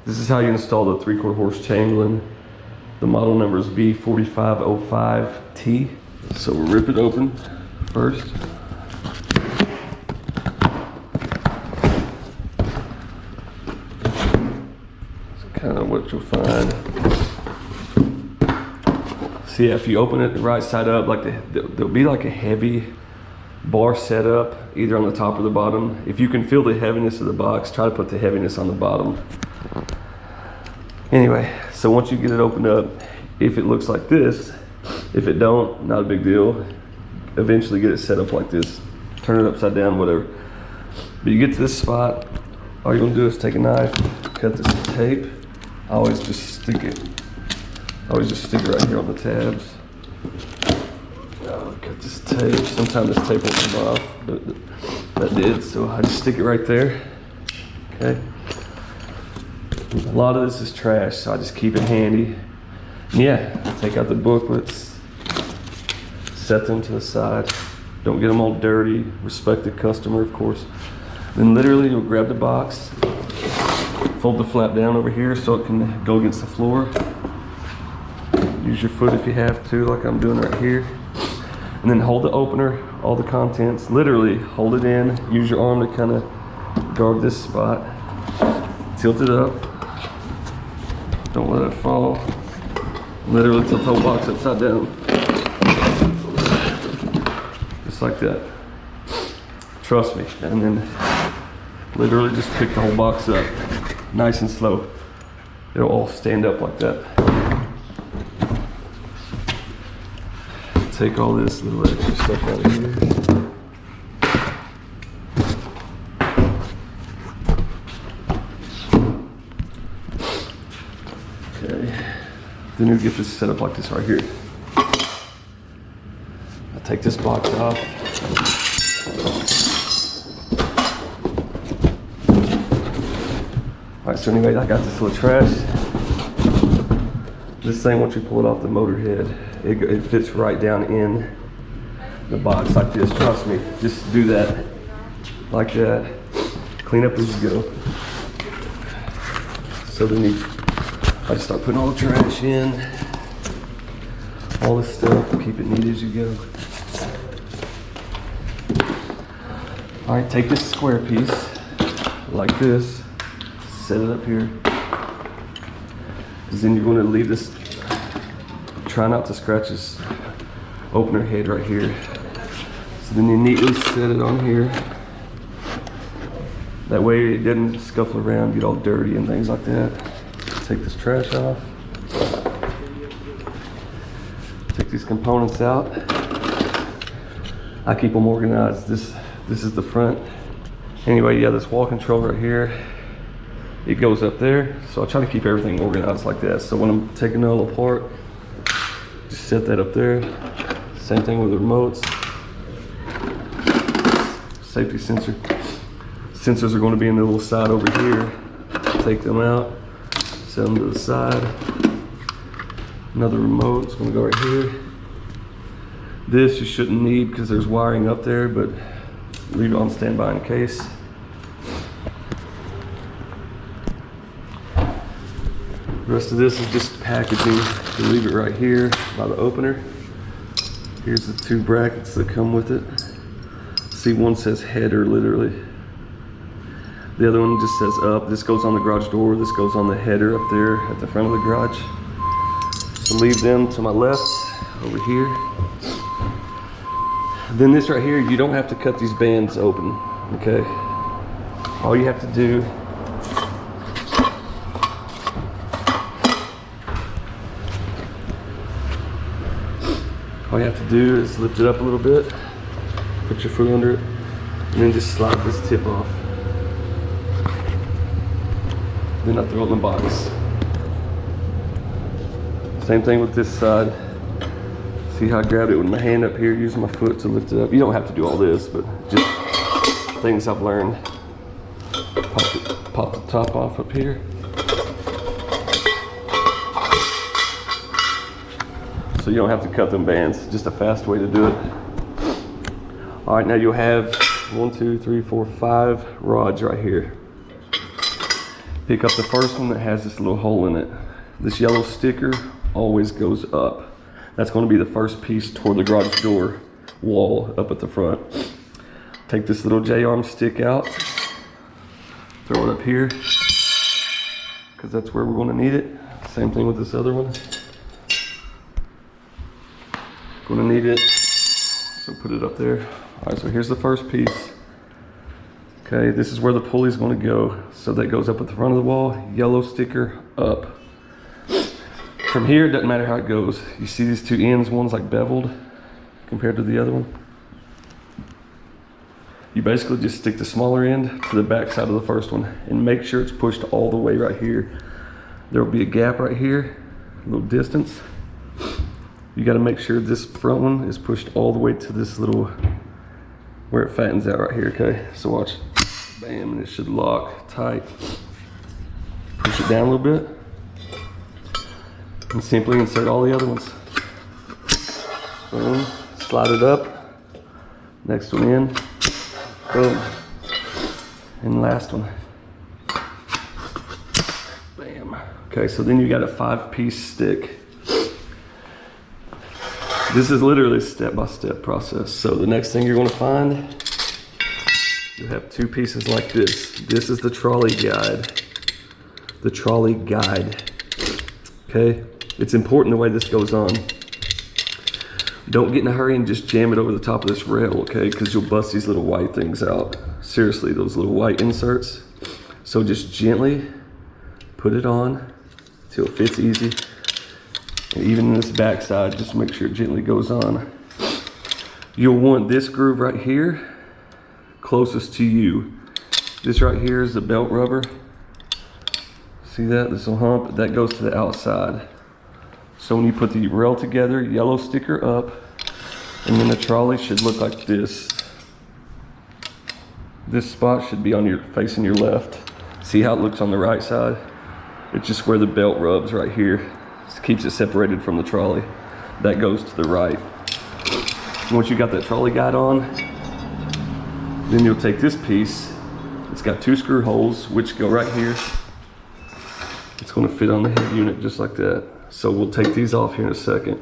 This is how you install the 3/4 horse chamberlain. The model number is B4505T. So we'll rip it open first. That's kind of what you'll find. See, if you open it the right side up, like there'll be like a heavy bar set up either on the top or the bottom. If you can feel the heaviness of the box, try to put the heaviness on the bottom. Anyway, so once you get it opened up, if it looks like this, if it don't, not a big deal. Eventually get it set up like this. Turn it upside down, whatever. But you get to this spot, all you're gonna do is take a knife, cut this tape. I always just stick it right here on the tabs. Cut this tape. Sometimes this tape won't come off, but that did, so I just stick it right there. Okay. A lot of this is trash, so I just keep it handy. Yeah, take out the booklets, set them to the side. Don't get them all dirty. Respect the customer, of course. Then literally you'll grab the box, fold the flap down over here so it can go against the floor. Use your foot if you have to, like I'm doing right here. And then hold the opener, all the contents, literally hold it in. Use your arm to kind of guard this spot. Tilt it up. Don't let it fall. Literally tilt the whole box upside down. Just like that. Trust me. And then literally just pick the whole box up. Nice and slow. It'll all stand up like that. Take all this little extra stuff out of here. Okay. Then you get this set up like this right here. I'll take this box off. Alright, so anyway, I got this little trash. This thing, once you pull it off the motor head, it fits right down in the box like this. Trust me, just do that like that. Clean up as you go. So then I just start putting all the trash in, all this stuff, keep it neat as you go. All right, take this square piece like this, set it up here. Because then you're going to leave this, try not to scratch this opener head right here. So then you neatly set it on here. That way it doesn't scuffle around, get all dirty and things like that. Take this trash off. Take these components out. I keep them organized. This is the front. Anyway, yeah, this wall control right here, it goes up there. So I try to keep everything organized like that. So when I'm taking it all apart, just set that up there. Same thing with the remotes. Safety sensor. Sensors are going to be in the little side over here. Take them out, set them to the side. Another remote is going to go right here. This you shouldn't need because there's wiring up there, but leave it on standby in case. The rest of this is just packaging. You leave it right here by the opener. Here's the two brackets that come with it. See, one says header literally. The other one just says up. This goes on the garage door. This goes on the header up there at the front of the garage. So leave them to my left over here. Then this right here, you don't have to cut these bands open, okay? All you have to do is lift it up a little bit, put your foot under it, and then just slide this tip off. Then I throw it in the box. Same thing with this side. See how I grabbed it with my hand up here, using my foot to lift it up. You don't have to do all this, but just things I've learned. Pop the top off up here. So you don't have to cut them bands, just a fast way to do it. All right, now you'll have 1, 2, 3, 4, 5 rods right here. Pick up the first one that has this little hole in it. This yellow sticker always goes up. That's going to be the first piece toward the garage door wall up at the front. Take this little J-arm stick out, throw it up here, because that's where we're going to need it. Same thing with this other one. Going to need it, so put it up there. All right, so here's the first piece. Okay, this is where the pulley is going to go. So that goes up at the front of the wall, yellow sticker up. From here, it doesn't matter how it goes. You see these two ends, one's like beveled compared to the other one. You basically just stick the smaller end to the back side of the first one and make sure it's pushed all the way right here. There will be a gap right here, a little distance. You got to make sure this front one is pushed all the way to this little, where it fattens out right here, okay? So watch, bam, and it should lock tight. Push it down a little bit. And simply insert all the other ones. Boom, slide it up. Next one in. Boom. And last one. Bam. Okay, so then you got a 5-piece stick. This is literally a step-by-step process. So the next thing you're going to find, you have 2 pieces like this. This is the trolley guide. The trolley guide. Okay? It's important the way this goes on. Don't get in a hurry and just jam it over the top of this rail, okay? Because you'll bust these little white things out. Seriously, those little white inserts. So just gently put it on till it fits easy. And even in this back side, just make sure it gently goes on. You'll want this groove right here closest to you. This right here is the belt rubber. See that? This little hump, that goes to the outside. So when you put the rail together, yellow sticker up, and then the trolley should look like this. This spot should be on your facing your left. See how it looks on the right side? It's just where the belt rubs right here. It keeps it separated from the trolley. That goes to the right. Once you got that trolley guide on, then you'll take this piece. It's got 2 screw holes, which go right here. It's going to fit on the head unit just like that. So we'll take these off here in a second.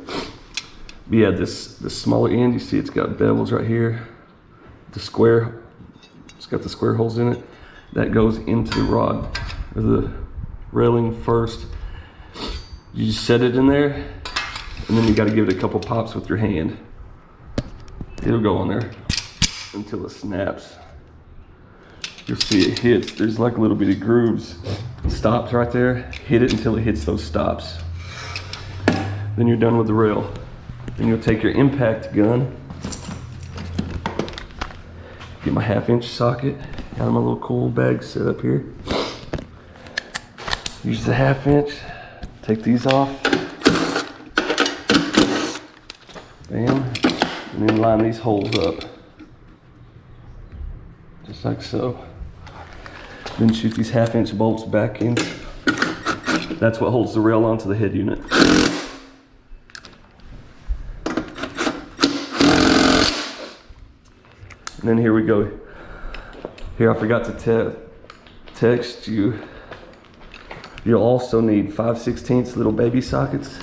But yeah, this smaller end, you see it's got bevels right here. The square, it's got the square holes in it. That goes into the rod, or the railing first. You just set it in there, and then you got to give it a couple pops with your hand. It'll go on there until it snaps. You'll see it hits. There's like little bitty grooves. Stops right there. Hit it until it hits those stops. Then you're done with the rail. Then you'll take your impact gun. Get my 1/2-inch socket. Got my little cool bag set up here. Use the 1/2-inch. Take these off. Bam. And then line these holes up. Just like so. Then shoot these 1/2-inch bolts back in. That's what holds the rail onto the head unit. And then here we go. Here I forgot to text you. You'll also need 5/16 little baby sockets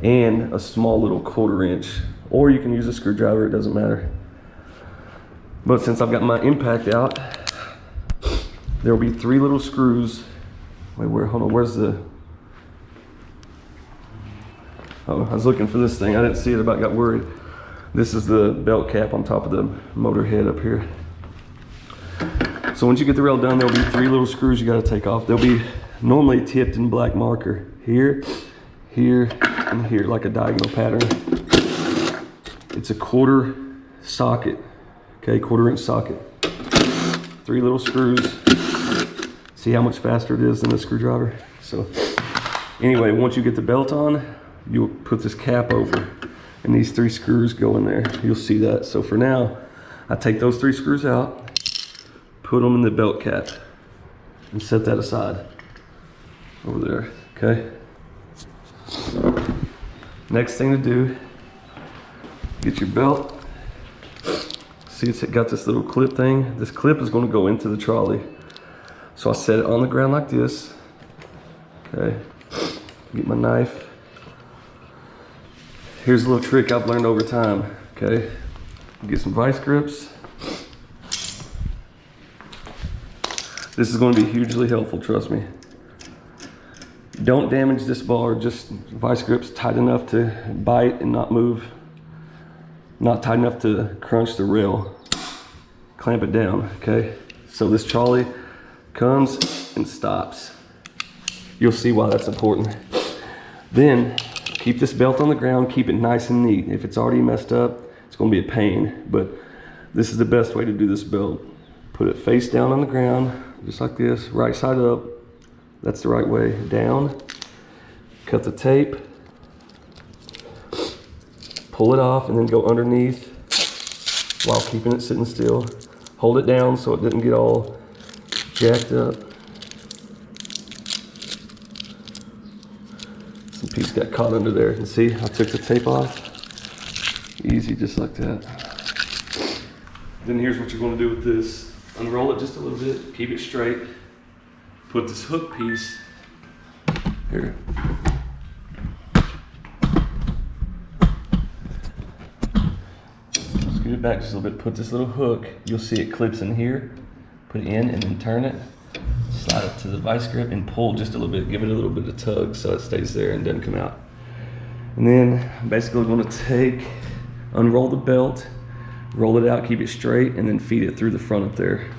and a small little 1/4 inch. Or you can use a screwdriver, it doesn't matter. But since I've got my impact out, there will be 3 little screws. Wait, hold on, where's the... Oh, I was looking for this thing. I didn't see it, about got worried. This is the belt cap on top of the motor head up here. So once you get the rail done, there'll be 3 little screws you gotta take off. They'll be normally tipped in black marker. Here, here, and here, like a diagonal pattern. It's a 1/4 socket. Okay, 1/4 inch socket. 3 little screws. See how much faster it is than a screwdriver? So anyway, once you get the belt on, you'll put this cap over and these 3 screws go in there. You'll see that. So for now, I take those 3 screws out, put them in the belt cap and set that aside over there, okay? Next thing to do, get your belt. See, it's got this little clip thing. This clip is going to go into the trolley. So I set it on the ground like this. Okay, get my knife. Here's a little trick I've learned over time, okay? Get some vice grips. This is going to be hugely helpful, trust me. Don't damage this bar, just vice grips tight enough to bite and not move. Not tight enough to crunch the rail. Clamp it down, okay? So this trolley comes and stops. You'll see why that's important. Then, keep this belt on the ground, keep it nice and neat. If it's already messed up, it's gonna be a pain, but this is the best way to do this belt. Put it face down on the ground, just like this, right side up. That's the right way, down. Cut the tape, pull it off, and then go underneath while keeping it sitting still. Hold it down so it didn't get all jacked up. Some piece got caught under there. And see, I took the tape off. Easy, just like that. Then here's what you're going to do with this. Unroll it just a little bit, keep it straight. Put this hook piece here. Scoot it back just a little bit. Put this little hook. You'll see it clips in here. Put it in and then turn it. Slide it to the vice grip and pull just a little bit. Give it a little bit of tug so it stays there and doesn't come out. And then basically we're going to unroll the belt, roll it out, keep it straight, and then feed it through the front up there.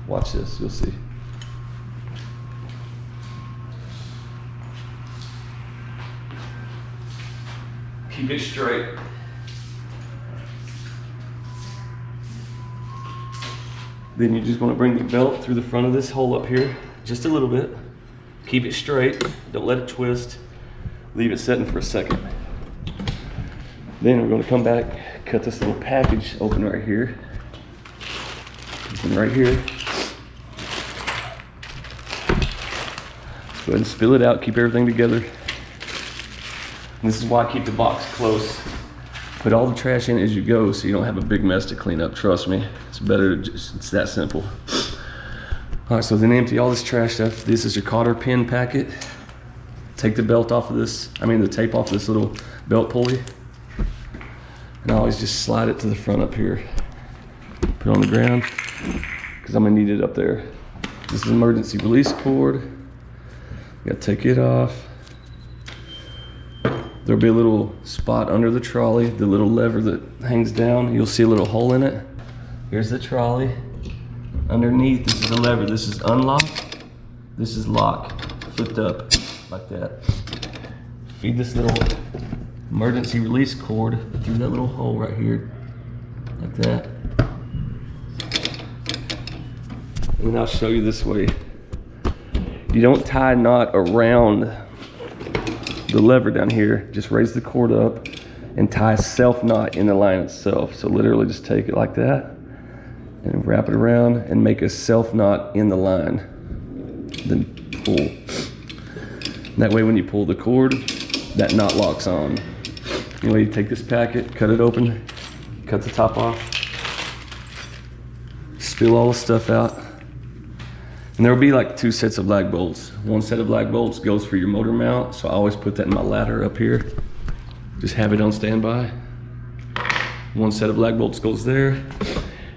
Watch this, you'll see. Keep it straight. Then you're just going to bring the belt through the front of this hole up here, just a little bit. Keep it straight, don't let it twist. Leave it setting for a second. Then we're going to come back, cut this little package open right here. And right here. Go ahead and spill it out, keep everything together. And this is why I keep the box close. Put all the trash in as you go so you don't have a big mess to clean up, trust me. It's better to just, it's that simple. All right, so then empty all this trash stuff. This is your cotter pin packet. Take the belt off of this, the tape off this little belt pulley. And I always just slide it to the front up here. Put it on the ground, because I'm gonna need it up there. This is an emergency release cord. You gotta take it off. There'll be a little spot under the trolley, the little lever that hangs down. You'll see a little hole in it. Here's the trolley. Underneath, this is the lever. This is unlock, this is lock. Flipped up like that. Feed this little emergency release cord through that little hole right here, like that. And then I'll show you this way. You don't tie a knot around the lever down here, just raise the cord up and tie a self knot in the line itself. So literally just take it like that and wrap it around and make a self knot in the line. Then pull. And that way when you pull the cord, that knot locks on. Anyway, you take this packet, cut it open, cut the top off, spill all the stuff out. And there will be like 2 sets of lag bolts. One set of lag bolts goes for your motor mount, so I always put that in my ladder up here. Just have it on standby. One set of lag bolts goes there,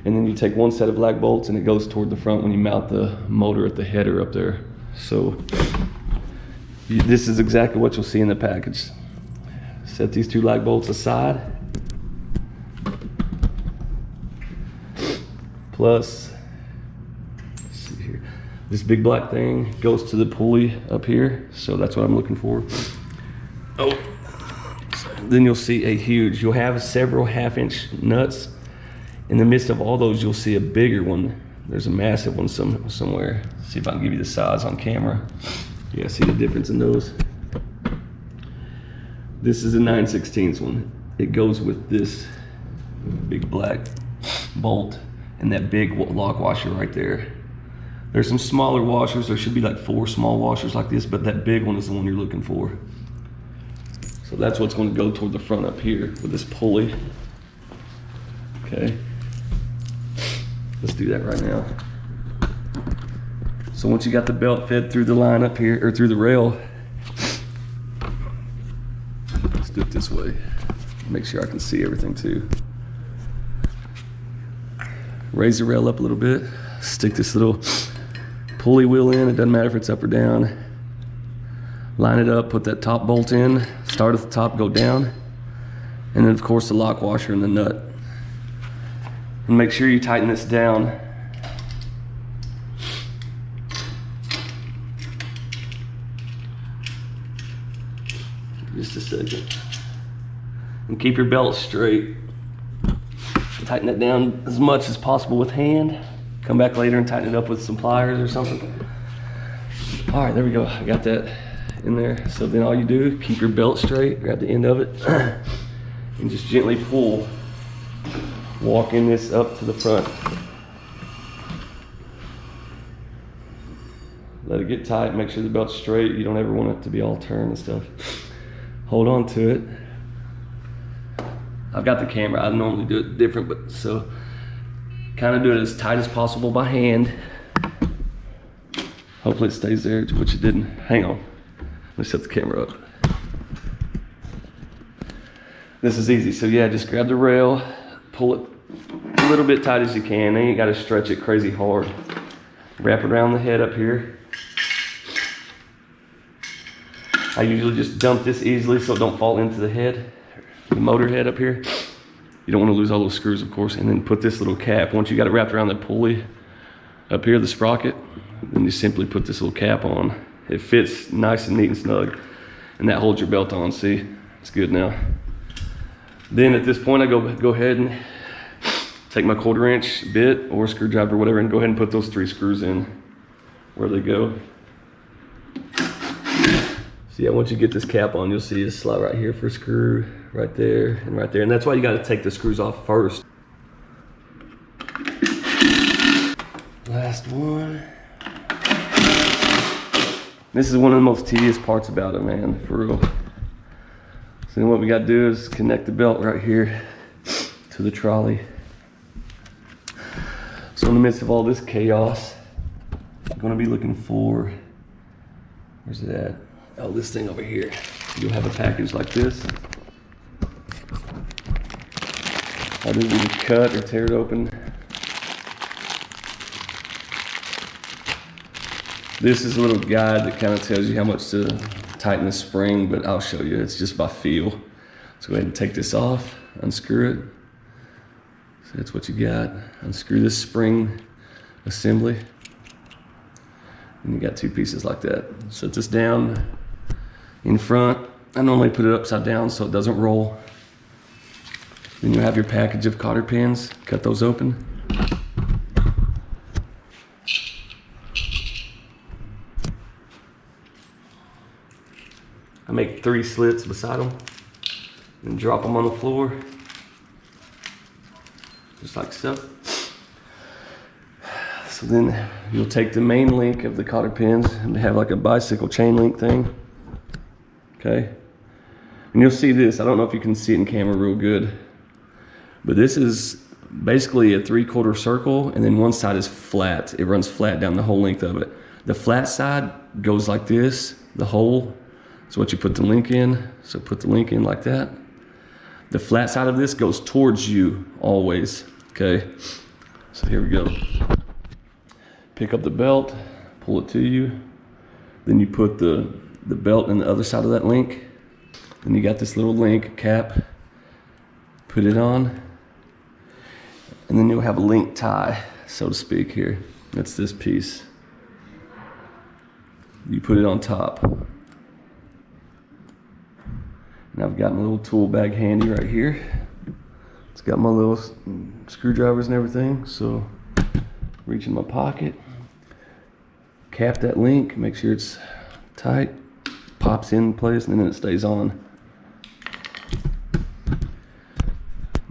and then you take one set of lag bolts and it goes toward the front when you mount the motor at the header up there. So this is exactly what you'll see in the package. Set these 2 lag bolts aside. Plus, this big black thing goes to the pulley up here, so that's what I'm looking for. Oh, then you'll see you'll have several 1/2-inch nuts. In the midst of all those, you'll see a bigger one. There's a massive one somewhere. See if I can give you the size on camera. Yeah, see the difference in those? This is a 9/16 one. It goes with this big black bolt and that big lock washer right there. There's some smaller washers. There should be like 4 small washers like this, but that big one is the one you're looking for. So that's what's going to go toward the front up here with this pulley. Okay. Let's do that right now. So once you got the belt fed through the line up here, or through the rail, let's do it this way. Make sure I can see everything too. Raise the rail up a little bit. Stick this little pulley wheel in. It doesn't matter if it's up or down. Line it up, put that top bolt in. Start at the top, go down. And then of course the lock washer and the nut. And make sure you tighten this down. Just a second. And keep your belt straight. Tighten it down as much as possible with hand. Come back later and tighten it up with some pliers or something. All right, there we go. I got that in there. So then all you do, keep your belt straight, grab the end of it, and just gently pull, walking this up to the front. Let it get tight, make sure the belt's straight. You don't ever want it to be all turned and stuff. Hold on to it. I've got the camera, I normally do it different, but so kind of do it as tight as possible by hand. Hopefully it stays there, which it didn't. Hang on, let's set the camera up. This is easy, so yeah, just grab the rail, pull it a little bit tight as you can. Then you gotta stretch it crazy hard. Wrap it around the head up here. I usually just dump this easily so it don't fall into the head. The motor head up here. You don't want to lose all those screws, of course. And then put this little cap. Once you got it wrapped around the pulley up here, the sprocket, then you simply put this little cap on. It fits nice and neat and snug. And that holds your belt on, see? It's good now. Then at this point, I go ahead and take my 1/4 inch bit or screwdriver, whatever, and go ahead and put those 3 screws in where they go. So yeah, once you get this cap on, you'll see a slot right here for a screw, right there, and right there. And that's why you gotta take the screws off first. Last one. This is one of the most tedious parts about it, man, for real. So then what we gotta do is connect the belt right here to the trolley. So in the midst of all this chaos, I'm gonna be looking for, where's it at? Oh, this thing over here. You'll have a package like this. I didn't even cut or tear it open. This is a little guide that kind of tells you how much to tighten the spring, but I'll show you. It's just by feel. So go ahead and take this off, unscrew it. So that's what you got. Unscrew this spring assembly. And you got 2 pieces like that. Set this down in front. I normally put it upside down so it doesn't roll. Then you have your package of cotter pins. Cut those open. I make 3 slits beside them and drop them on the floor. Just like so. So then you'll take the main link of the cotter pins and have like a bicycle chain link thing. Okay. And you'll see this. I don't know if you can see it in camera real good, but this is basically a 3/4 circle, and then one side is flat. It runs flat down the whole length of it. The flat side goes like this, the hole. So what you put the link in. So put the link in like that. The flat side of this goes towards you always. Okay. So here we go. Pick up the belt, pull it to you. Then you put the belt in the other side of that link. Then you got this little link cap. Put it on. And then you'll have a link tie, so to speak, here. That's this piece. You put it on top. And I've got my little tool bag handy right here. It's got my little screwdrivers and everything, so reach in my pocket, cap that link, make sure it's tight, pops in place, and then it stays on.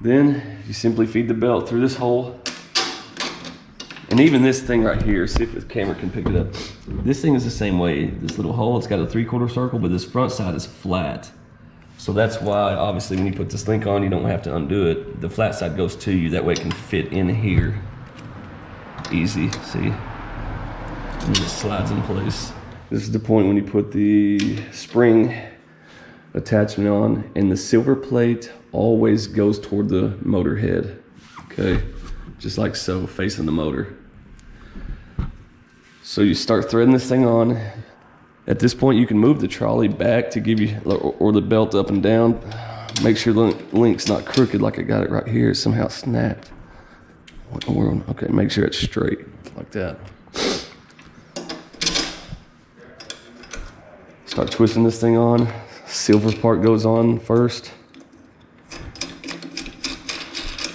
Then you simply feed the belt through this hole. And even this thing right here, see if the camera can pick it up. This thing is the same way. This little hole, it's got a 3/4 circle, but this front side is flat. So that's why, obviously, when you put this link on, you don't have to undo it. The flat side goes to you. That way it can fit in here. Easy, see? and it slides in place. This is the point when you put the spring attachment on, and the silver plate always goes toward the motor head. Okay, just like so, facing the motor. So you start threading this thing on. At this point, you can move the trolley back to give you, or the belt up and down. Make sure the link's not crooked like I got it right here. It somehow snapped. What in the world? Okay, make sure it's straight, like that. Start twisting this thing on. Silver part goes on first.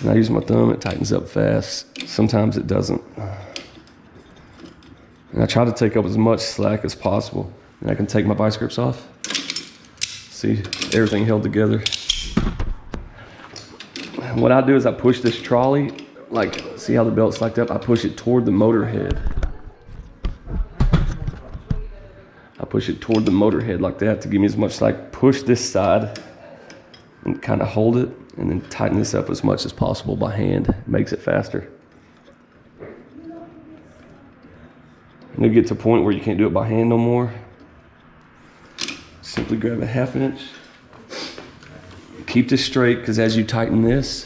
And I use my thumb, it tightens up fast. Sometimes it doesn't. And I try to take up as much slack as possible. And I can take my vice grips off. See, everything held together. And what I do is I push this trolley, like, see how the belt's slacked up? I push it toward the motor head. I push it toward the motor head like that to give me as much slack. Push this side and kind of hold it, and then tighten this up as much as possible by hand. It makes it faster. And you get to a point where you can't do it by hand no more. Simply grab a 1/2 inch. Keep this straight, because as you tighten this,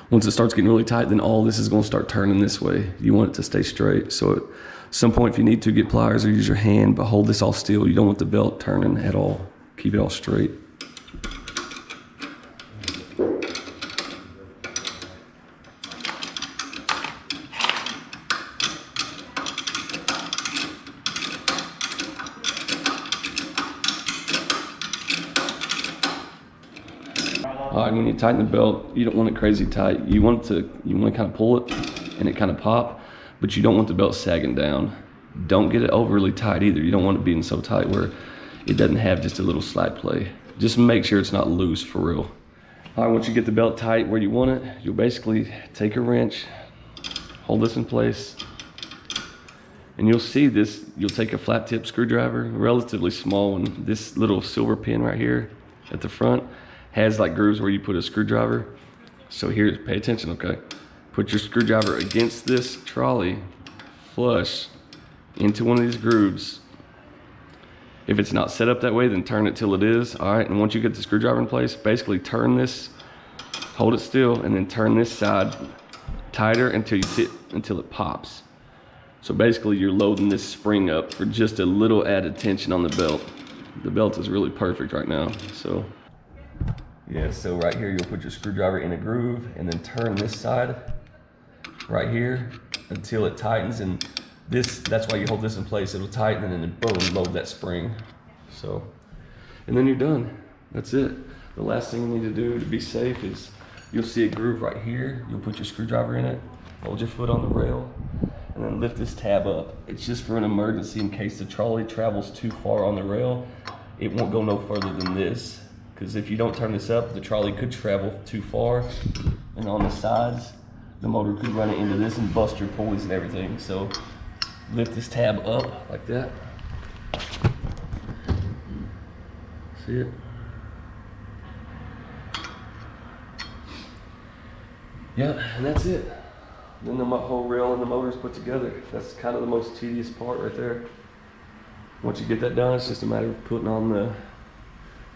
once it starts getting really tight, then all this is going to start turning this way. You want it to stay straight. So at some point, if you need to, get pliers or use your hand, but hold this all still. You don't want the belt turning at all. Keep it all straight. All right, when you tighten the belt, you don't want it crazy tight. You want to kind of pull it and it kind of pop, but you don't want the belt sagging down. Don't get it overly tight either. You don't want it being so tight where it doesn't have just a little slack play. Just make sure it's not loose for real. All right, once you get the belt tight where you want it, you'll basically take a wrench, hold this in place, and you'll see this, you'll take a flat tip screwdriver, a relatively small one. This little silver pin right here at the front has like grooves where you put a screwdriver. So here, pay attention, okay? Put your screwdriver against this trolley, flush into one of these grooves. If it's not set up that way, then turn it till it is. All right, and once you get the screwdriver in place, basically turn this, hold it still, and then turn this side tighter until it pops. So basically you're loading this spring up for just a little added tension on the belt. The belt is really perfect right now, so. Yeah, so right here you'll put your screwdriver in a groove and then turn this side right here until it tightens, and that's why you hold this in place. It'll tighten and then boom, load that spring. So, and then you're done. That's it. The last thing you need to do to be safe is you'll see a groove right here. You'll put your screwdriver in it, hold your foot on the rail, and then lift this tab up. It's just for an emergency in case the trolley travels too far on the rail. It won't go no further than this. Because if you don't turn this up, the trolley could travel too far, and on the sides, the motor could run it into this and bust your pulleys and everything. So lift this tab up like that. See it? Yeah, and that's it. Then the whole rail and the motor is put together. That's kind of the most tedious part right there. Once you get that done, it's just a matter of putting on the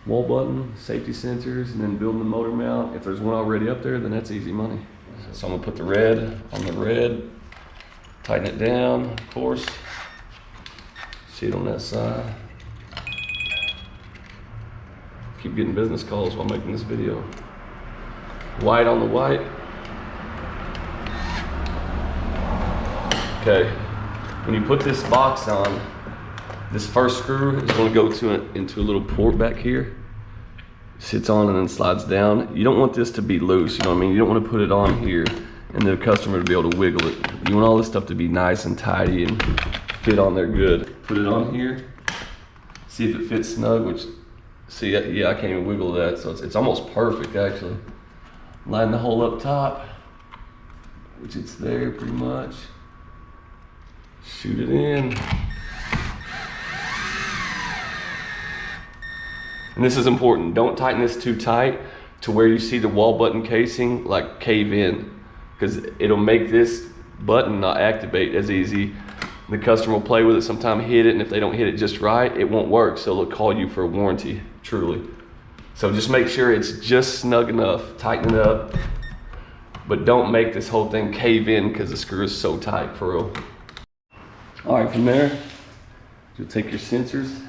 wall button, safety sensors, and then building the motor mount. If there's one already up there, then that's easy money. So I'm gonna put the red on the red, tighten it down, of course. See it on that side. Keep getting business calls while making this video. White on the white. Okay, when you put this box on, this first screw is going to go into a little port back here. Sits on and then slides down. You don't want this to be loose, you know what I mean? You don't want to put it on here and the customer to be able to wiggle it. You want all this stuff to be nice and tidy and fit on there good. Put it on here, see if it fits snug, which, see, yeah, I can't even wiggle that, so it's almost perfect actually. Line the hole up top, which it's there pretty much. Shoot it in. And this is important, don't tighten this too tight to where you see the wall button casing like cave in, because it'll make this button not activate as easy The customer will play with it, sometime hit it, and if they don't hit it just right, it won't work, so they'll call you for a warranty, truly. So just make sure it's just snug enough, tighten it up, but don't make this whole thing cave in because the screw is so tight, for real. All right, from there, you'll take your sensors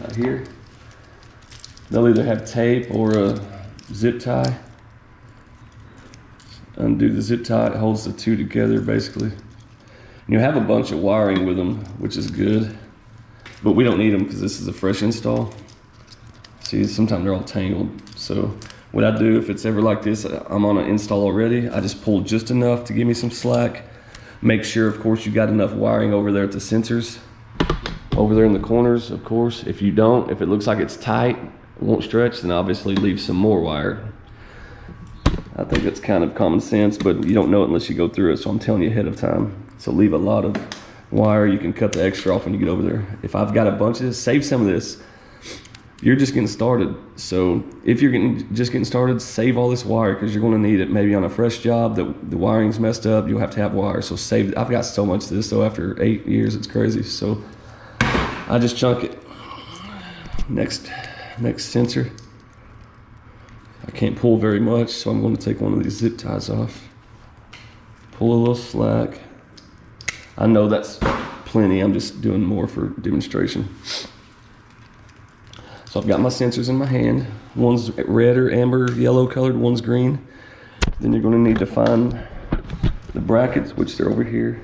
out here. They'll either have tape or a zip tie. Undo the zip tie, it holds the two together basically. You have a bunch of wiring with them, which is good, but we don't need them because this is a fresh install. See, sometimes they're all tangled. So what I do, if it's ever like this, I'm on an install already, I just pull just enough to give me some slack. Make sure, of course, you got enough wiring over there at the sensors, over there in the corners, of course. If you don't, if it looks like it's tight, it won't stretch, then obviously leave some more wire. I think that's kind of common sense, but you don't know it unless you go through it, so I'm telling you ahead of time. So leave a lot of wire. You can cut the extra off when you get over there. If I've got a bunch of this, save some of this. You're just getting started. So if you're just getting started, save all this wire because you're going to need it maybe on a fresh job that the wiring's messed up. You'll have to have wire. So save it. I've got so much of this, so after 8 years, it's crazy. So I just chunk it. Next sensor. I can't pull very much, so I'm going to take one of these zip ties off. Pull a little slack. I know that's plenty, I'm just doing more for demonstration. So I've got my sensors in my hand. One's red or amber, yellow colored, one's green. Then you're going to need to find the brackets, which they're over here.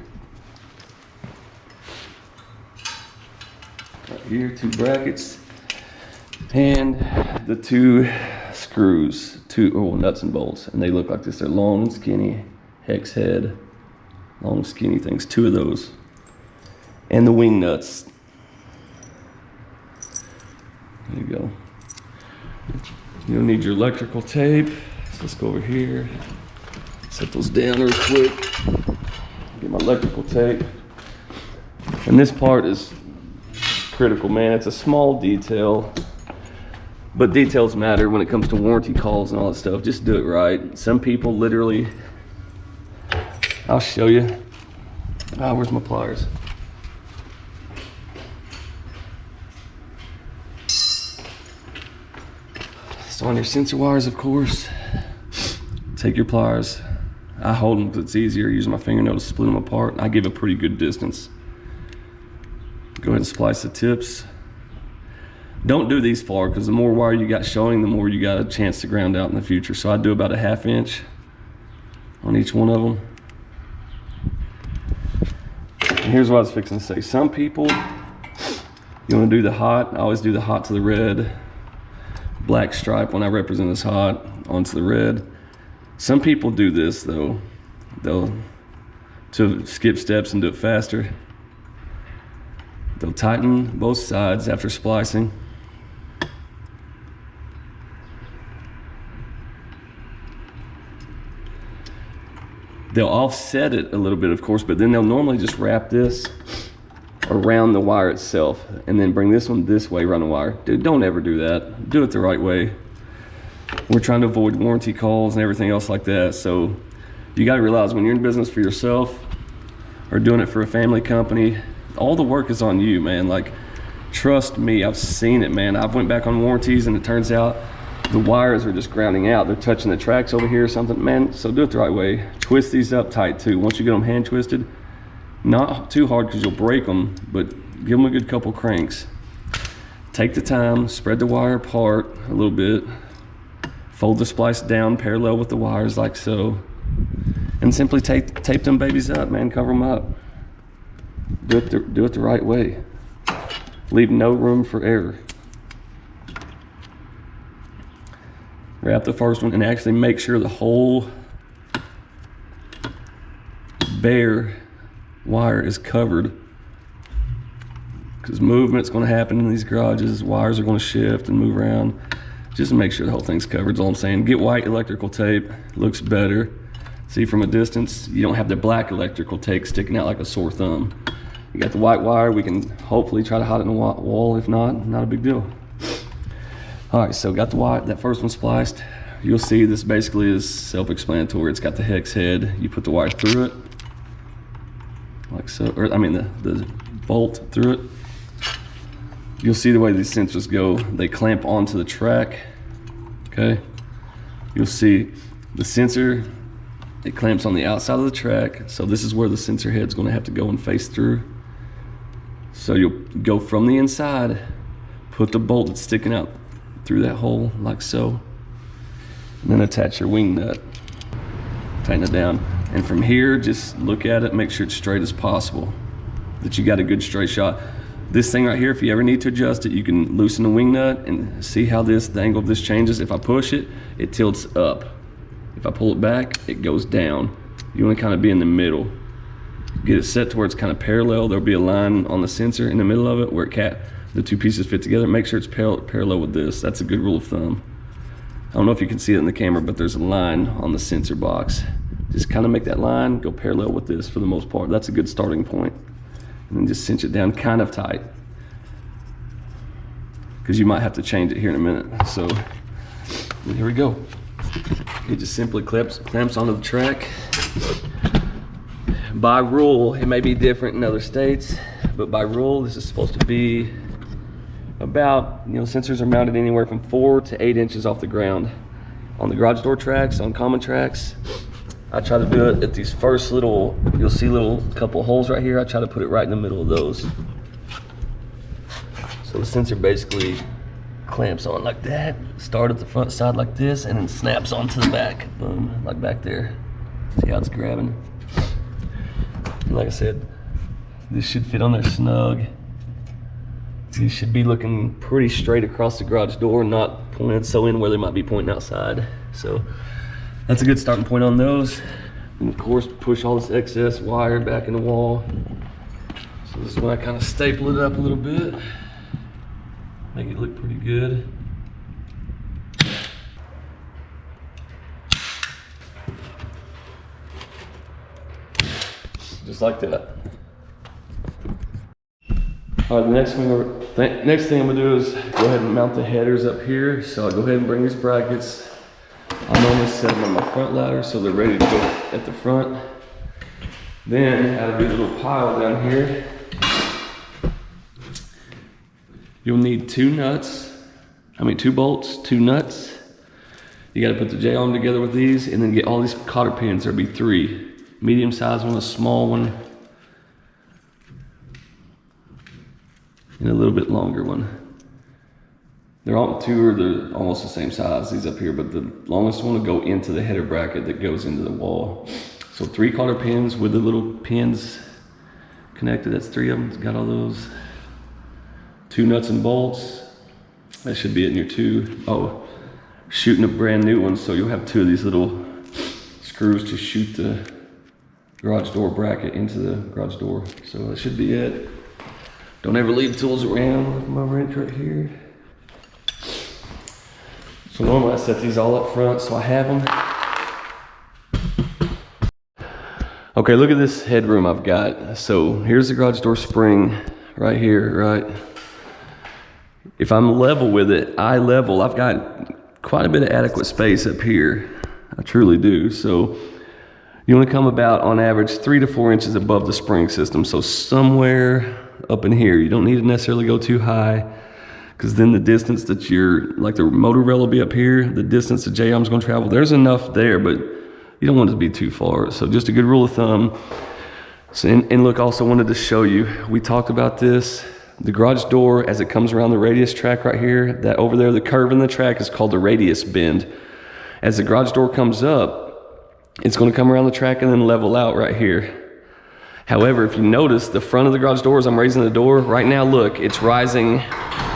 Right here, 2 brackets. And the 2 screws, 2 nuts and bolts. And they look like this, they're long and skinny, hex head. Long skinny things, 2 of those. And the wing nuts. There you go. You'll need your electrical tape. So let's go over here. Set those down real quick. Get my electrical tape. And this part is critical, man. It's a small detail, but details matter when it comes to warranty calls and all that stuff. Just do it right. Some people literally, I'll show you. Where's my pliers? So on your sensor wires, of course, take your pliers. I hold them because it's easier. Use my fingernail to split them apart. I give a pretty good distance. Go ahead and splice the tips. Don't do these far because the more wire you got showing, the more you got a chance to ground out in the future. So I do about a 1/2 inch on each one of them. And here's what I was fixing to say. Some people, you want to do the hot. I always do the hot to the red. Black stripe when I represent as hot onto the red. Some people do this though. They'll to skip steps and do it faster. They'll tighten both sides after splicing. They'll offset it a little bit, of course, but then they'll normally just wrap this around the wire itself and then bring this one this way around the wire. Dude, don't ever do that. Do it the right way. We're trying to avoid warranty calls and everything else like that. So you got to realize when you're in business for yourself or doing it for a family company, all the work is on you, man. Like, trust me, I've seen it, man. I've went back on warranties and it turns out the wires are just grounding out. They're touching the tracks over here or something, man. So do it the right way. Twist these up tight too. Once you get them hand twisted, not too hard because you'll break them, but give them a good couple cranks. Take the time, spread the wire apart a little bit, fold the splice down parallel with the wires like so, and simply tape them babies up, man. Cover them up. Do it the right way. Leave no room for error. Wrap the first one and actually make sure the whole bare wire is covered, because movement's going to happen in these garages. Wires are going to shift and move around. Just make sure the whole thing's covered is all I'm saying. Get white electrical tape, looks better. See, from a distance, you don't have the black electrical tape sticking out like a sore thumb. You got the white wire, we can hopefully try to hide it in the wall. If not a big deal. All right, so got the white, that first one spliced. You'll see this basically is self-explanatory. It's got the hex head. You put the wire through it, like like so, or I mean the bolt through it. You'll see the way these sensors go. They clamp onto the track, okay? You'll see the sensor, it clamps on the outside of the track. So this is where the sensor head's gonna have to go and face through. So you'll go from the inside, put the bolt that's sticking out through that hole like so, and then attach your wing nut, tighten it down. And from here, just look at it, make sure it's straight as possible, that you got a good straight shot. This thing right here, if you ever need to adjust it, you can loosen the wing nut and see how the angle of this changes. If I push it, it tilts up. If I pull it back, it goes down. You want to kind of be in the middle. Get it set to where it's kind of parallel. There'll be a line on the sensor in the middle of it where the two pieces fit together. Make sure it's parallel with this. That's a good rule of thumb. I don't know if you can see it in the camera, but there's a line on the sensor box. Just kind of make that line go parallel with this for the most part. That's a good starting point. And then just cinch it down kind of tight, because you might have to change it here in a minute. So here we go. It just simply clamps onto the track. By rule, it may be different in other states, but by rule, this is supposed to be about, sensors are mounted anywhere from 4 to 8 inches off the ground. On the garage door tracks, on common tracks, I try to do it at these first little, you'll see little couple holes right here. I try to put it right in the middle of those. So the sensor basically clamps on like that, start at the front side like this, and then snaps onto the back. Boom, like back there. See how it's grabbing? And like I said, this should fit on there snug. These should be looking pretty straight across the garage door, not pointed so in where they might be pointing outside. So that's a good starting point on those. And of course, push all this excess wire back in the wall. So this is when I kind of staple it up a little bit, make it look pretty good. Just like that. All right, the next thing I'm gonna do is go ahead and mount the headers up here. So I'll go ahead and bring these brackets. I normally set them on my front ladder so they're ready to go at the front. Then I have a big little pile down here. You'll need 2 bolts, 2 nuts. You gotta put the J-arm together with these and then get all these cotter pins. There'll be 3. Medium sized one, a small one, and a little bit longer one. They're almost the same size, these up here, but the longest one will go into the header bracket that goes into the wall. So 3 cotter pins with the little pins connected. That's 3 of them. It's got all those. 2 nuts and bolts. That should be it in your 2. Oh, shooting a brand new one, so you'll have 2 of these little screws to shoot the garage door bracket into the garage door. So that should be it. Don't ever leave tools around. With my wrench right here. So normally I set these all up front, so I have them. Okay, look at this headroom I've got. So here's the garage door spring right here, right? If I'm level with it, I've got quite a bit of adequate space up here. I truly do. So you want to come about on average 3 to 4 inches above the spring system. So somewhere up in here. You don't need to necessarily go too high, because then the distance that the motor rail will be up here, the distance the J-arm's gonna travel, there's enough there, but you don't want it to be too far. So just a good rule of thumb. So, and look, also wanted to show you, we talked about this, the garage door as it comes around the radius track right here, that over there, the curve in the track is called the radius bend. As the garage door comes up, it's gonna come around the track and then level out right here. However, if you notice, the front of the garage door, as I'm raising the door, right now, look, it's rising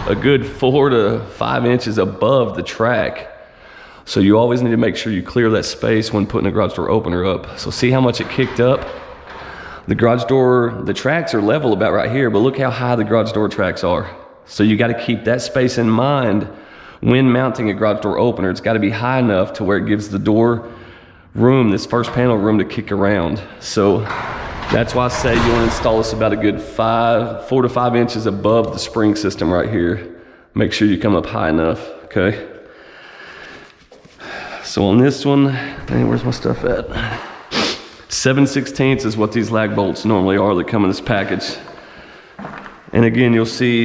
a good 4 to 5 inches above the track. So you always need to make sure you clear that space when putting a garage door opener up. So see how much it kicked up? The garage door, the tracks are level about right here, but look how high the garage door tracks are. So you gotta keep that space in mind when mounting a garage door opener. It's gotta be high enough to where it gives the door room, this first panel room, to kick around. So that's why I say you want to install this about a good 4 to 5 inches above the spring system right here. Make sure you come up high enough, okay? So on this one, man, where's my stuff at? 7/16 is what these lag bolts normally are that come in this package. And again, you'll see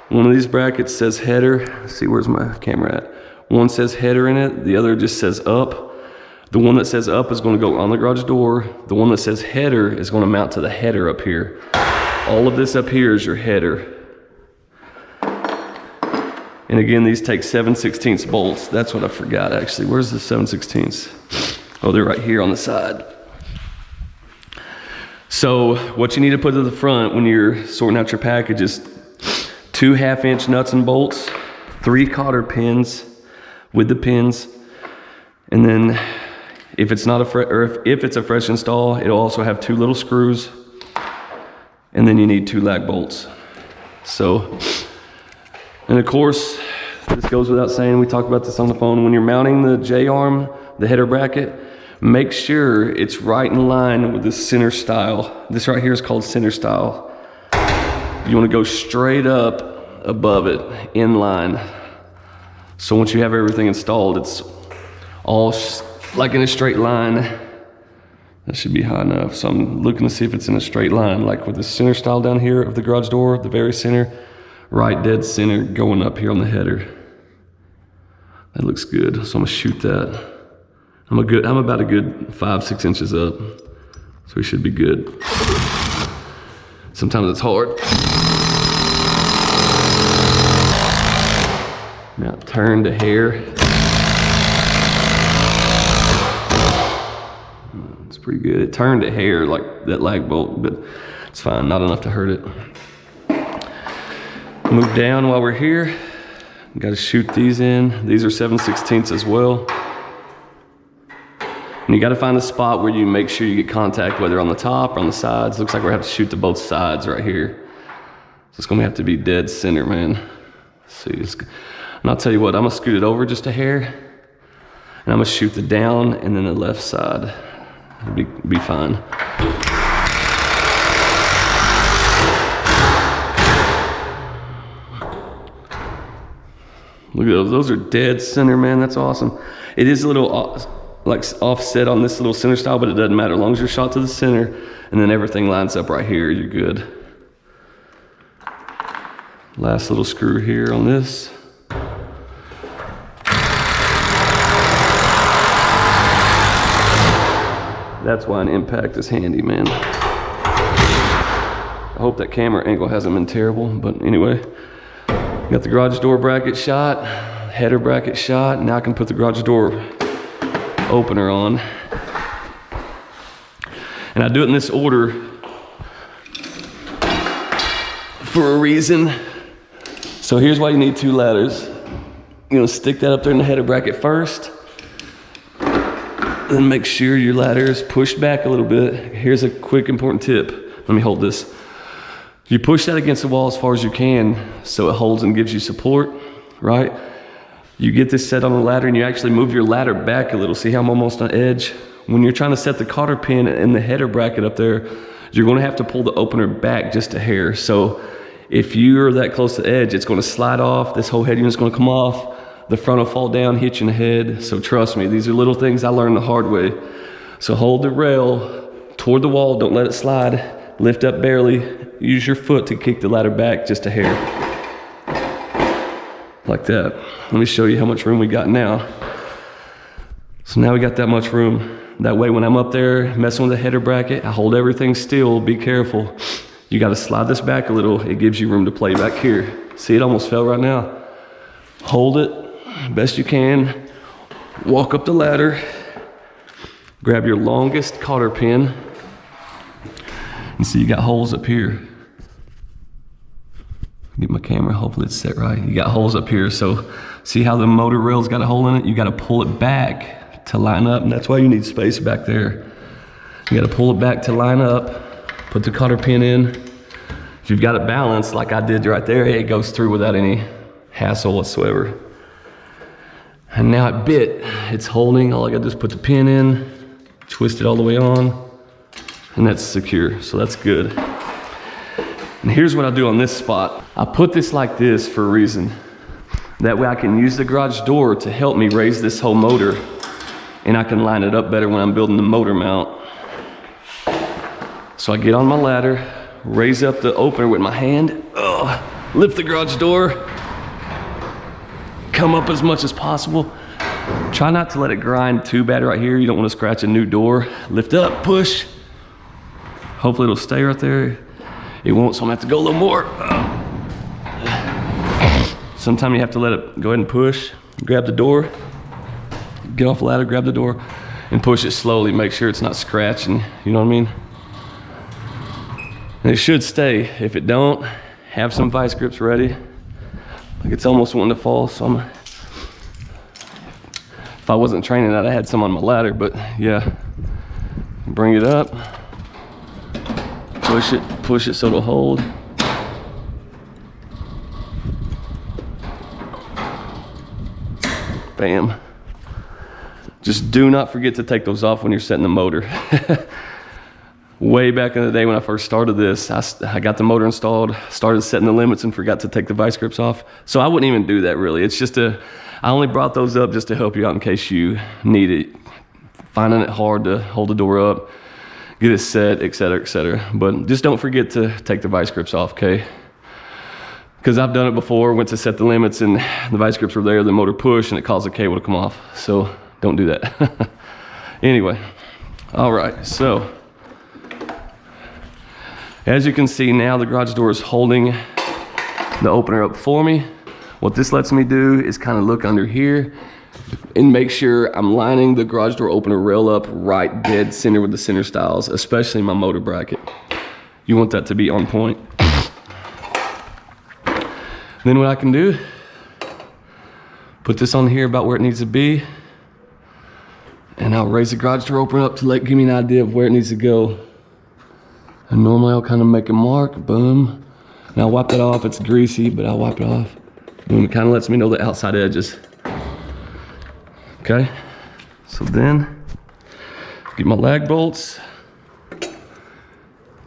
one of these brackets says header. Let's see, where's my camera at? One says header in it, the other just says up. The one that says up is going to go on the garage door. The one that says header is going to mount to the header up here. All of this up here is your header. And again, these take 7/16 bolts. That's what I forgot actually. Where's the 7/16? Oh, they're right here on the side. So what you need to put to the front when you're sorting out your package is 2 1/2-inch nuts and bolts, 3 cotter pins with the pins, and then if it's not if it's a fresh install, it'll also have 2 little screws, and then you need 2 lag bolts. So, and of course, this goes without saying, we talked about this on the phone, when you're mounting the J-arm, the header bracket, make sure it's right in line with the center stile. This right here is called center stile. You want to go straight up above it, in line. So once you have everything installed, it's all like in a straight line. That should be high enough. So I'm looking to see if it's in a straight line, like with the center stile down here of the garage door, the very center, right dead center going up here on the header. That looks good. So I'm gonna shoot that. I'm about a good 5-6 inches up. So we should be good. Sometimes it's hard. Now turn to hair. It's pretty good. It turned to hair like that lag bolt, but it's fine, not enough to hurt it. Move down while we're here. Got to shoot these in. These are 7/16 as well. And you got to find a spot where you make sure you get contact, whether on the top or on the sides. Looks like we're gonna have to shoot to both sides right here. So it's gonna have to be dead center, man. See, and I'll tell you what, I'm gonna scoot it over just a hair, and I'm gonna shoot the down and then the left side. It'll be fine. Look at those are dead center, man, that's awesome. It is a little like offset on this little center style, but it doesn't matter. As long as you're shot to the center and then everything lines up right here, you're good. Last little screw here on this. That's why an impact is handy, man. I hope that camera angle hasn't been terrible, but anyway. Got the garage door bracket shot, header bracket shot. Now I can put the garage door opener on. And I do it in this order for a reason. So here's why you need 2 ladders. You're gonna stick that up there in the header bracket first. Then make sure your ladder is pushed back a little bit. Here's a quick important tip. Let me hold this. You push that against the wall as far as you can so it holds and gives you support, right? You get this set on the ladder and you actually move your ladder back a little. See how I'm almost on edge? When you're trying to set the cotter pin in the header bracket up there, you're gonna have to pull the opener back just a hair. So if you're that close to the edge, it's gonna slide off, this whole head unit's gonna come off, the front will fall down, hit you in the head. So trust me, these are little things I learned the hard way. So hold the rail toward the wall, don't let it slide, lift up barely, use your foot to kick the ladder back just a hair. Like that. Let me show you how much room we got now. So now we got that much room. That way when I'm up there messing with the header bracket, I hold everything still, be careful. You gotta slide this back a little, it gives you room to play back here. See, it almost fell right now. Hold it best you can, walk up the ladder, grab your longest cotter pin, and see you got holes up here. Get my camera, hopefully it's set right. You got holes up here, so see how the motor rail's got a hole in it? You gotta pull it back to line up, and that's why you need space back there. You gotta pull it back to line up, put the cotter pin in. If you've got it balanced, like I did right there, it goes through without any hassle whatsoever. And now it bit, it's holding. All I gotta do is put the pin in, twist it all the way on, and that's secure, so that's good. And here's what I do on this spot. I put this like this for a reason. That way I can use the garage door to help me raise this whole motor, and I can line it up better when I'm building the motor mount. So I get on my ladder, raise up the opener with my hand, lift the garage door, come up as much as possible. Try not to let it grind too bad right here. You don't want to scratch a new door. Lift up, push. Hopefully it'll stay right there. It won't, so I'm gonna have to go a little more. Sometimes you have to let it go ahead and push. Grab the door, get off the ladder, grab the door, and push it slowly. Make sure it's not scratching, you know what I mean? And it should stay. If it don't, have some vice grips ready. Like it's almost wanting to fall, so if I wasn't training that, I had some on my ladder, but yeah. Bring it up, push it so it'll hold. Bam. Just do not forget to take those off when you're setting the motor. Way back in the day when I first started this, I got the motor installed, started setting the limits and forgot to take the vice grips off. So I wouldn't even do that really. It's just I only brought those up just to help you out in case you need it. Finding it hard to hold the door up, get it set, etc., etc. But just don't forget to take the vice grips off, okay? Because I've done it before, went to set the limits and the vice grips were there, the motor pushed and it caused the cable to come off. So don't do that. Anyway, all right, so as you can see now, the garage door is holding the opener up for me. What this lets me do is kind of look under here and make sure I'm lining the garage door opener rail up right dead center with the center stiles, especially my motor bracket. You want that to be on point. Then what I can do, put this on here about where it needs to be, and I'll raise the garage door opener up to give me an idea of where it needs to go. And normally I'll kind of make a mark, boom. And I'll wipe that off, it's greasy, but I'll wipe it off. Boom, it kind of lets me know the outside edges. Okay, so then, get my lag bolts.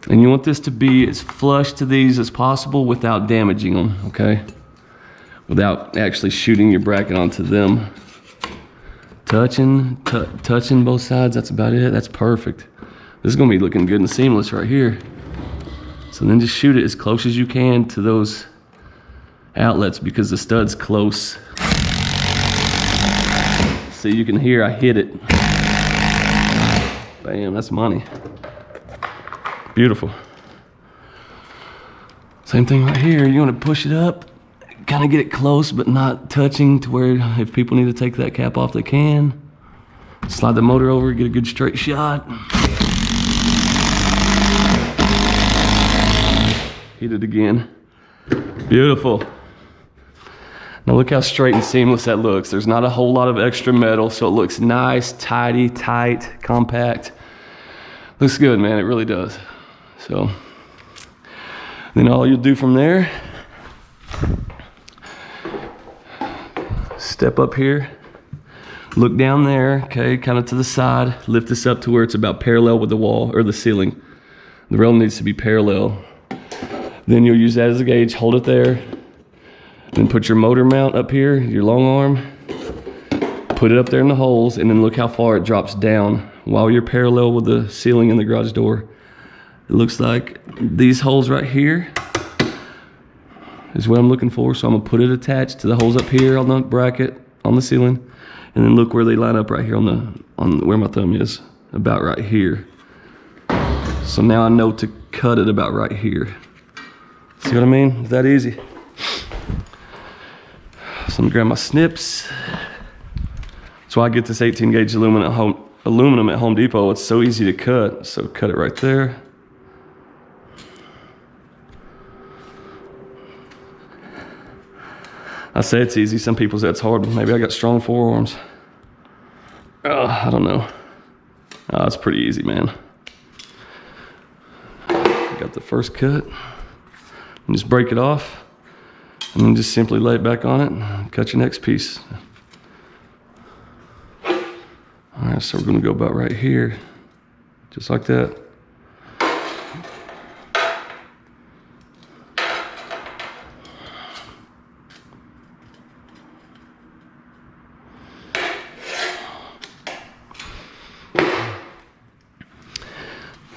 And you want this to be as flush to these as possible without damaging them, okay? Without actually shooting your bracket onto them. Touching both sides, that's about it, that's perfect. This is gonna be looking good and seamless right here. So then just shoot it as close as you can to those outlets because the stud's close. See, you can hear I hit it. Bam, that's money. Beautiful. Same thing right here. You want to push it up, kind of get it close, but not touching to where if people need to take that cap off, they can. Slide the motor over, get a good straight shot. Hit it again. Beautiful. Now look how straight and seamless that looks. There's not a whole lot of extra metal, so it looks nice, tidy, tight, compact. Looks good, man, it really does. So, then all you'll do from there, step up here, look down there, okay, kind of to the side, lift this up to where it's about parallel with the wall or the ceiling. The rail needs to be parallel. Then you'll use that as a gauge, hold it there, then put your motor mount up here, your long arm, put it up there in the holes, and then look how far it drops down while you're parallel with the ceiling and the garage door. It looks like these holes right here is what I'm looking for. So I'm gonna put it attached to the holes up here on the bracket, on the ceiling, and then look where they line up right here on where my thumb is, about right here. So now I know to cut it about right here. See what I mean? It's that easy. So I'm gonna grab my snips. So I get this 18 gauge aluminum at Home Depot. It's so easy to cut. So cut it right there. I say it's easy. Some people say it's hard. Maybe I got strong forearms. I don't know. It's pretty easy, man. Got the first cut. And just break it off. And then just simply lay it back on it and cut your next piece. All right, so we're gonna go about right here, just like that.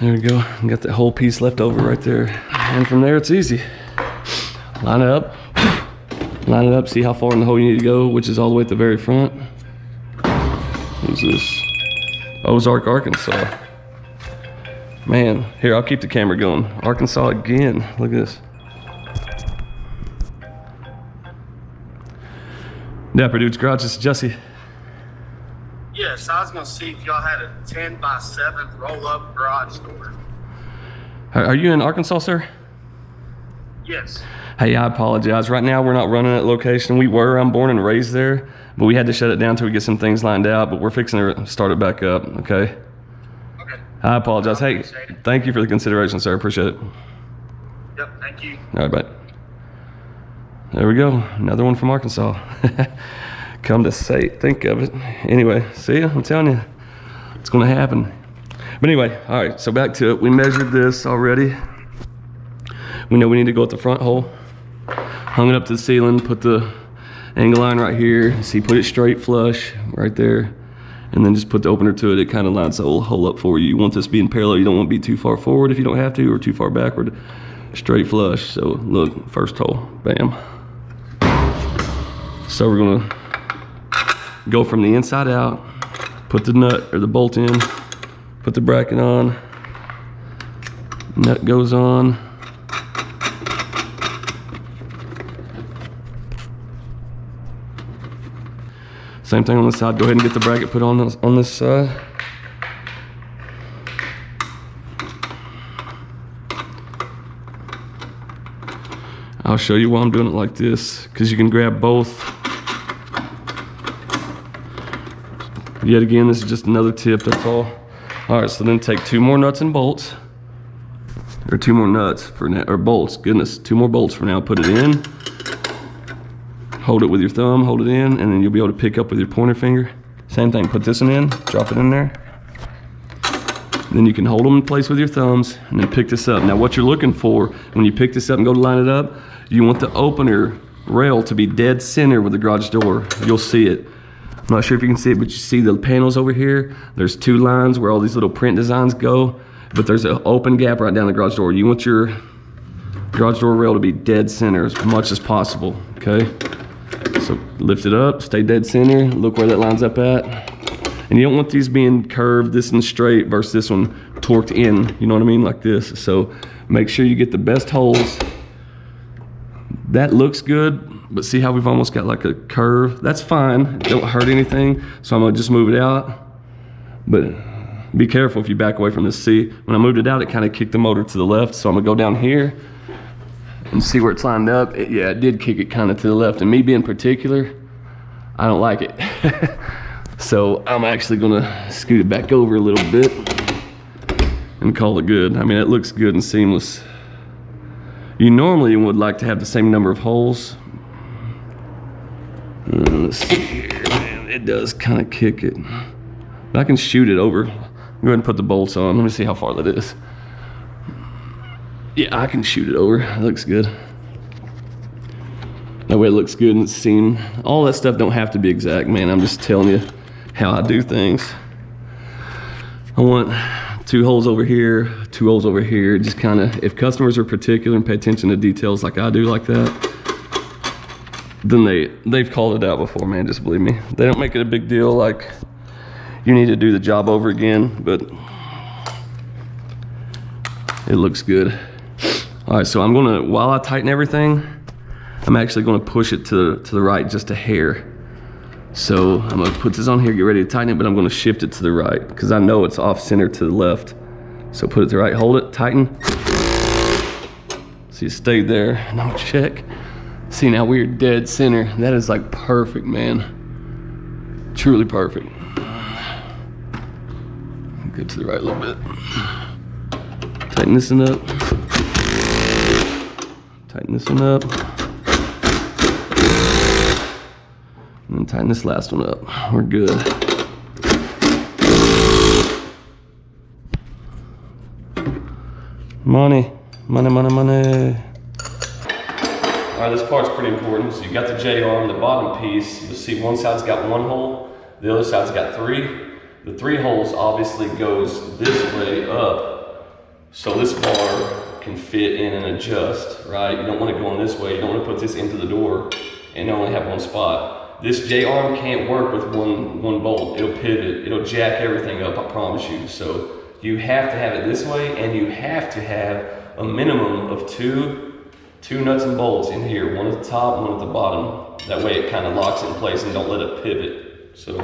There we go. Got that whole piece left over right there. And from there, it's easy. Line it up. Line it up, see how far in the hole you need to go, which is all the way at the very front. Who's this? Ozark, Arkansas. Man, here, I'll keep the camera going. Arkansas again. Look at this. Dapper Dude's Garage, this is Jesse. Yes, I was going to see if y'all had a 10x7 roll-up garage door. Are you in Arkansas, sir? Yes. Hey, I apologize. Right now, we're not running that location. We were. I'm born and raised there, but we had to shut it down until we get some things lined out, but we're fixing to start it back up, okay? Okay. I apologize. Hey, thank you for the consideration, sir. Appreciate it. Yep, thank you. All right, bye. There we go. Another one from Arkansas. Come to think of it. Anyway, see ya. I'm telling you, it's going to happen. But anyway, all right, so back to it. We measured this already. We know we need to go at the front hole. Hung it up to the ceiling, put the angle line right here. See, put it straight flush right there. And then just put the opener to it. It kind of lines the whole hole up for you. You want this being parallel. You don't want to be too far forward if you don't have to, or too far backward. Straight flush. So look, first hole, bam. So we're gonna go from the inside out, put the nut or the bolt in, put the bracket on, nut goes on. Same thing on this side. Go ahead and get the bracket put on this side. I'll show you why I'm doing it like this, because you can grab both. Yet again, this is just another tip, that's all. All right, so then take 2 more nuts and bolts, or 2 more nuts for now, or bolts, goodness, 2 more bolts for now. Put it in, hold it with your thumb, hold it in, and then you'll be able to pick up with your pointer finger. Same thing, put this one in, drop it in there. Then you can hold them in place with your thumbs, and then pick this up. Now what you're looking for, when you pick this up and go to line it up, you want the opener rail to be dead center with the garage door. You'll see it. I'm not sure if you can see it, but you see the panels over here. There's 2 lines where all these little print designs go, but there's an open gap right down the garage door. You want your garage door rail to be dead center as much as possible, okay? So lift it up, stay dead center, look where that lines up at. And you don't want these being curved, this one straight versus this one torqued in, you know what I mean, like this. So make sure you get the best holes. That looks good, but see how we've almost got like a curve? That's fine, it don't hurt anything. So I'm gonna just move it out. But be careful if you back away from this. See, when I moved it out, it kind of kicked the motor to the left. So I'm gonna go down here and see where it's lined up. Yeah, it did kick it kind of to the left. And me being particular, I don't like it. So I'm actually gonna scoot it back over a little bit and call it good. I mean, it looks good and seamless. You normally would like to have the same number of holes. Let's see here, man, it does kind of kick it. But I can shoot it over. Go ahead and put the bolts on. Let me see how far that is. Yeah, I can shoot it over, it looks good. That way it looks good and it's seamed. All that stuff don't have to be exact, man. I'm just telling you how I do things. I want 2 holes over here, 2 holes over here. Just kind of, if customers are particular and pay attention to details like I do like that, then they've called it out before, man, just believe me. They don't make it a big deal like you need to do the job over again, but it looks good. All right, so I'm gonna, while I tighten everything, I'm actually gonna push it to the right just a hair. So I'm gonna put this on here, get ready to tighten it, but I'm gonna shift it to the right because I know it's off center to the left. So put it to the right, hold it, tighten. So you stayed there, and I'm gonna check. See, now we're dead center. That is like perfect, man. Truly perfect. Go to the right a little bit. Tighten this one up. Tighten this one up. And then tighten this last one up. We're good. Money, money, money, money. All right, this part's pretty important. So you got the J-arm, the bottom piece. You'll see one side's got 1 hole, the other side's got 3. The 3 holes obviously goes this way up So this bar can fit in and adjust, right? You don't want to go in this way. You don't want to put this into the door and only have one spot. This J-arm can't work with one bolt. It'll pivot. It'll jack everything up, I promise you. So you have to have it this way, and you have to have a minimum of two nuts and bolts in here, one at the top, one at the bottom. That way it kind of locks in place and don't let it pivot. So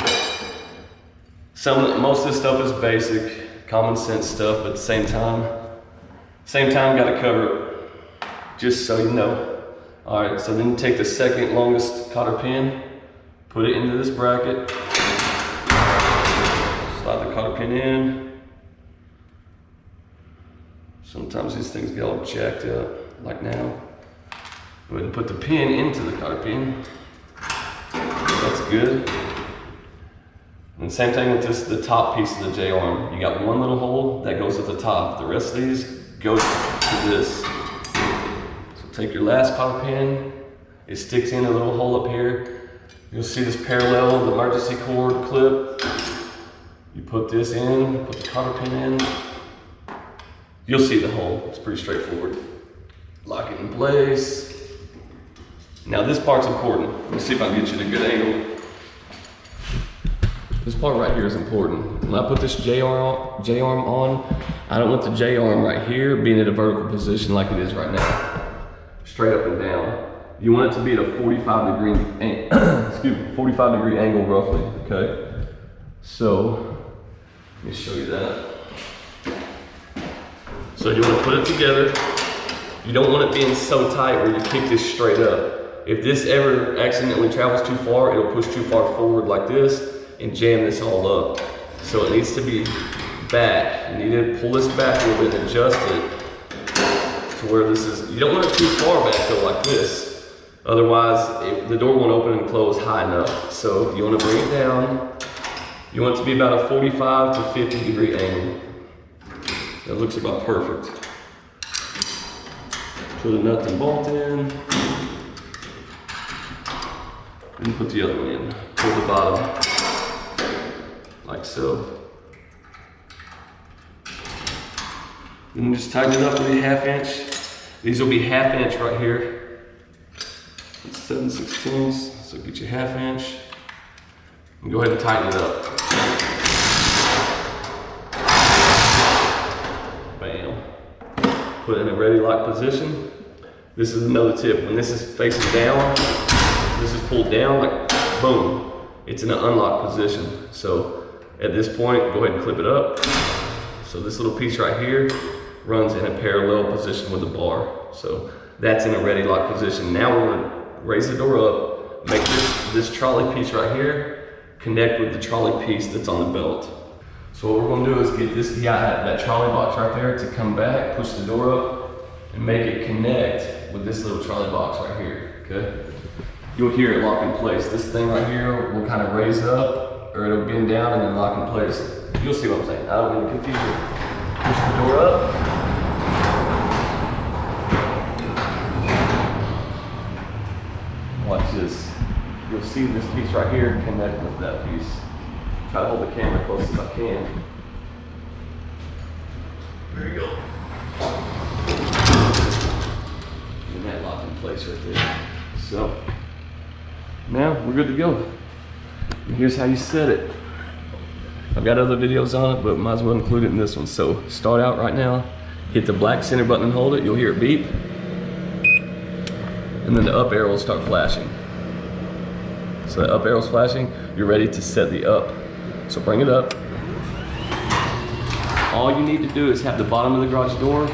most of this stuff is basic, common sense stuff, but at the same time, gotta cover it, just so you know. All right, so then take the second longest cotter pin, put it into this bracket, slide the cotter pin in. Sometimes these things get all jacked up, like now. Go ahead and put the pin into the cotter pin. That's good. And same thing with this, the top piece of the J-arm. You got one little hole that goes at the top. The rest of these go to this. So take your last cotter pin. It sticks in a little hole up here. You'll see this parallel, the emergency cord clip. You put this in, put the cotter pin in. You'll see the hole. It's pretty straightforward. Lock it in place. Now this part's important. Let me see if I can get you at a good angle. This part right here is important. When I put this J-arm on, I don't want the J-arm right here being at a vertical position like it is right now. Straight up and down. You want it to be at a 45 degree angle roughly, okay? So, let me show you that. So you want to put it together. You don't want it being so tight where you kick this straight up. If this ever accidentally travels too far, it'll push too far forward like this and jam this all up. So it needs to be back. You need to pull this back a little bit and adjust it to where this is. You don't want it too far back though, like this. Otherwise, the door won't open and close high enough. So you want to bring it down. You want it to be about a 45 to 50 degree angle. That looks about perfect. Put a nut and bolt in. And put the other one in. Pull the bottom. Like so. And just tighten it up with a 1/2 inch. These will be 1/2 inch right here. It's 7/16, so get your 1/2 inch. And go ahead and tighten it up. Bam. Put it in a ready lock position. This is another tip. When this is facing down, this is pulled down, like boom. It's in an unlocked position. So at this point, go ahead and clip it up. So this little piece right here runs in a parallel position with the bar. So that's in a ready lock position. Now we're gonna raise the door up, make this trolley piece right here connect with the trolley piece that's on the belt. So what we're gonna do is get this guy, that trolley box right there, to come back, push the door up, and make it connect with this little trolley box right here, okay? You'll hear it lock in place. This thing right here will kind of raise up, or it'll bend down and then lock in place. You'll see what I'm saying. I don't want to confuse you. Push the door up. Watch this. You'll see this piece right here connect with that piece. Try to hold the camera close as I can. There you go. And that lock in place right there. So, now we're good to go. And here's how you set it. I've got other videos on it, but might as well include it in this one. So start out right now, hit the black center button and hold it. You'll hear it beep. And then the up arrow will start flashing. So the up arrow's flashing, you're ready to set the up. So bring it up. All you need to do is have the bottom of the garage door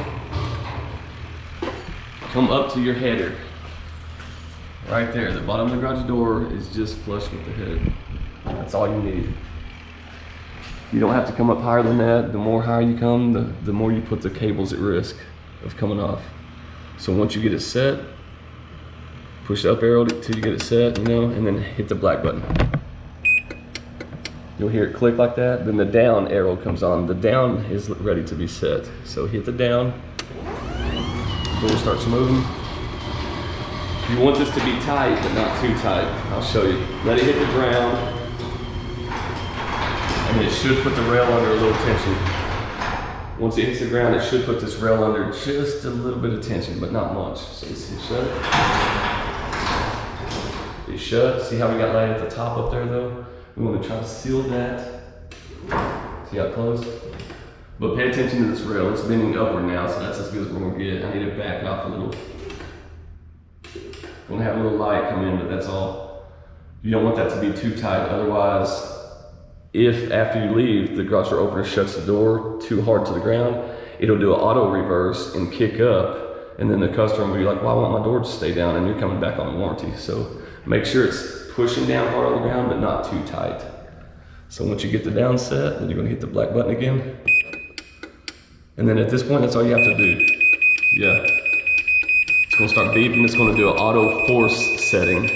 come up to your header. Right there, the bottom of the garage door is just flush with the head. That's all you need. You don't have to come up higher than that. The more higher you come, the more you put the cables at risk of coming off. So once you get it set, push the up arrow till you get it set, you know, and then hit the black button. You'll hear it click like that. Then the down arrow comes on. The down is ready to be set. So hit the down. Door starts moving. You want this to be tight, but not too tight. I'll show you. Let it hit the ground, and it should put the rail under a little tension. Once it hits the ground, it should put this rail under just a little bit of tension, but not much. So it's shut. It's shut. See how we got light at the top up there though? We want to try to seal that. See how it closed? But pay attention to this rail. It's bending upward now, so that's as good as we're gonna get. I need to back off a little. I'm gonna have a little light come in, but that's all. You don't want that to be too tight, otherwise, if after you leave, the garage door opener shuts the door too hard to the ground, it'll do an auto reverse and kick up, and then the customer will be like, well, I want my door to stay down, and you're coming back on warranty. So make sure it's pushing down hard on the ground, but not too tight. So once you get the down set, then you're gonna hit the black button again. And then at this point, that's all you have to do. Yeah. It's gonna start beeping, it's gonna do an auto force setting.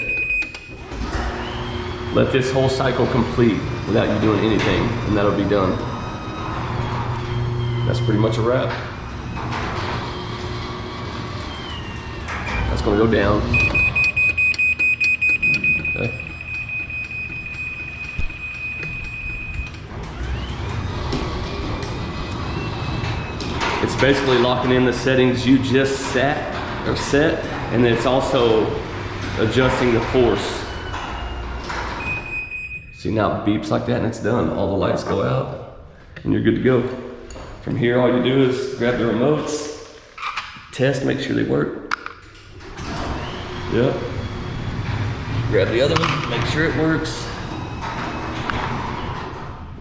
Let this whole cycle complete without you doing anything, and that'll be done. That's pretty much a wrap. That's gonna go down. Okay. It's basically locking in the settings you just set, and then it's also adjusting the force. See, now it beeps like that and it's done. All the lights go out and you're good to go. From here, all you do is grab the remotes, test, make sure they work. Yep. Grab the other one, make sure it works.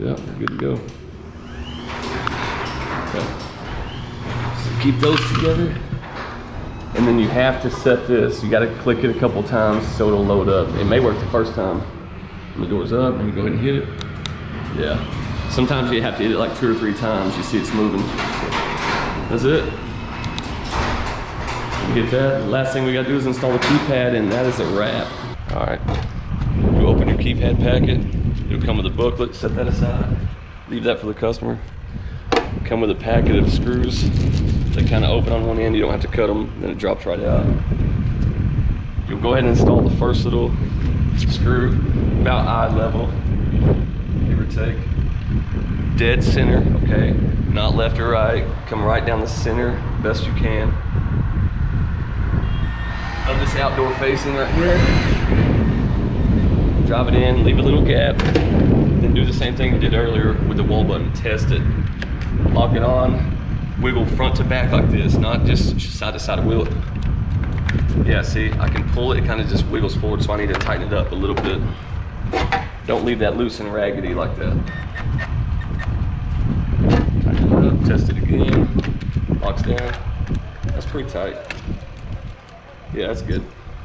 Yep, good to go. Okay. So keep those together. And then you have to set this. You gotta click it a couple times so it'll load up. It may work the first time. The door's up, and you go ahead and hit it. Yeah. Sometimes you have to hit it like 2 or 3 times. You see it's moving. That's it. You get that. The last thing we gotta do is install the keypad, and that is a wrap. All right. You open your keypad packet. It'll come with a booklet. Set that aside. Leave that for the customer. Come with a packet of screws. They kind of open on one end. You don't have to cut them. Then it drops right out. You'll go ahead and install the first little screw about eye level, give or take. Dead center, okay? Not left or right. Come right down the center, best you can. Of this outdoor facing right here. Drive it in, leave a little gap. Then do the same thing you did earlier with the wall button. Test it, lock it on, wiggle front to back like this, not just side to side of wheel it. Yeah, see, I can pull it, it kind of just wiggles forward, so I need to tighten it up a little bit. Don't leave that loose and raggedy like that. Tighten it up, test it again, locks down. That's pretty tight. Yeah, that's good.